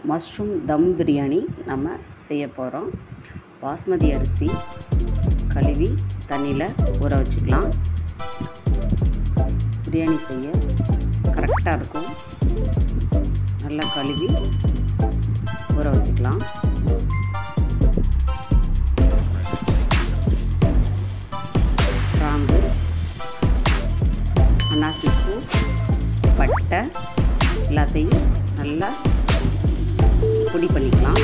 Mushroom தம் பிரியாணி நம்ம செய்ய போகிறோம். பாஸ்மதி அரிசி கழுவி தண்ணியில் ஊற வச்சுக்கலாம். பிரியாணி செய்ய கரெக்டாக இருக்கும். நல்லா கழுவி ஊற வச்சுக்கலாம். கிராம்பு, அன்னாசிப்பூ, பட்டை எல்லாத்தையும் நல்லா பொடி பண்ணிக்கலாம்.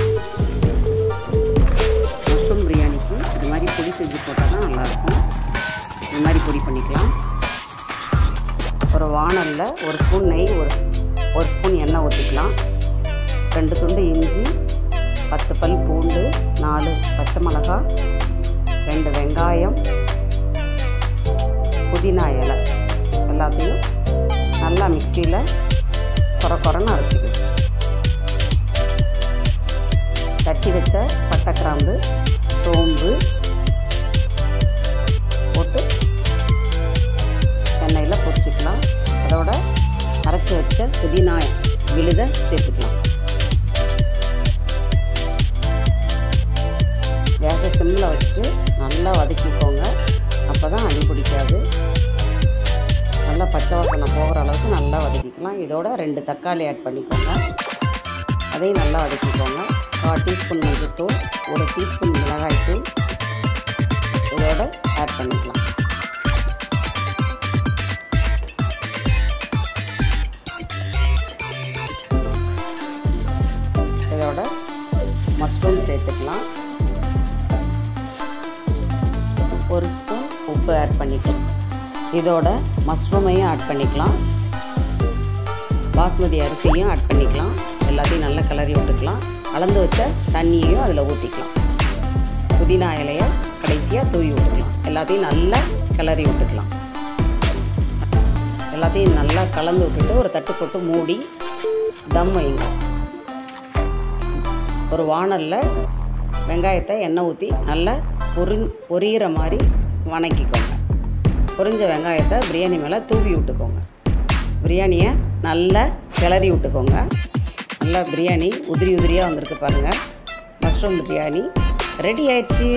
மஷ்ரூம் பிரியாணிக்கு இது மாதிரி பொடி செஞ்சு போட்டால் தான் நல்லாயிருக்கும். இது மாதிரி பொடி பண்ணிக்கலாம். ஒரு வாணலில் ஒரு ஸ்பூன் நெய், ஒரு ஸ்பூன் எண்ணெய் ஊற்றிக்கலாம். 2 துண்டு இஞ்சி, 10 பல் பூண்டு, 4 பச்சை மிளகாய், 2 வெங்காயம், புதினா இலை எல்லாத்தையும் நல்லா மிக்சியில் கொரன்னு அரைச்சிக்கணும். தட்டி வச்ச பட்டை, கிராம்பு, சோம்பு போட்டு எண்ணெயில் பொரிச்சிக்கலாம். அதோட அரைச்சி வச்ச புதினா விழுதை சேர்த்துக்கலாம். கேஸை சிம்மில் வச்சுட்டு நல்லா வதக்கிக்கோங்க. அப்போ தான் அடி பிடிக்காது. நல்லா பச்சை வாசனை போகிற அளவுக்கு நல்லா வதக்கிக்கலாம். இதோட 2 தக்காளி ஆட் பண்ணிக்கோங்க. அதையும் நல்லா வதக்கிக்கோங்க. 1/4 டீஸ்பூன் மஞ்சள்தூள், 1 டீஸ்பூன் மிளகாய்த்தூள் இதோட ஆட் பண்ணிக்கலாம். இதோட மஷ்ரூம் சேர்த்துக்கலாம். 1 ஸ்பூன் உப்பு ஆட் பண்ணிக்கலாம். இதோட மஷ்ரூமையும் ஆட் பண்ணிக்கலாம். பாஸ்மதி அரிசியும் ஆட் பண்ணிக்கலாம். எல்லாத்தையும் நல்லா கிளறி விட்டுக்கலாம். அளந்து வச்ச தண்ணியையும் அதில் ஊற்றிக்கலாம். புதினா இலையை கடைசியாக தூவி விட்டுக்கலாம். எல்லாத்தையும் நல்லா கிளறி விட்டுக்கலாம். எல்லாத்தையும் நல்லா கலந்து விட்டுட்டு ஒரு தட்டு போட்டு மூடி தம் வைங்க. ஒரு வாணலில் வெங்காயத்தை எண்ணெய் ஊற்றி நல்லா பொரியிற மாதிரி வணக்கிக்கோங்க. பொரிஞ்ச வெங்காயத்தை பிரியாணி மேலே தூவி விட்டுக்கோங்க. பிரியாணியை நல்லா கிளறி விட்டுக்கோங்க. நல்லா பிரியாணி உதிரியாக வந்திருக்கு பாருங்கள். மஷ்ரூம் பிரியாணி ரெடி ஆயிடுச்சு.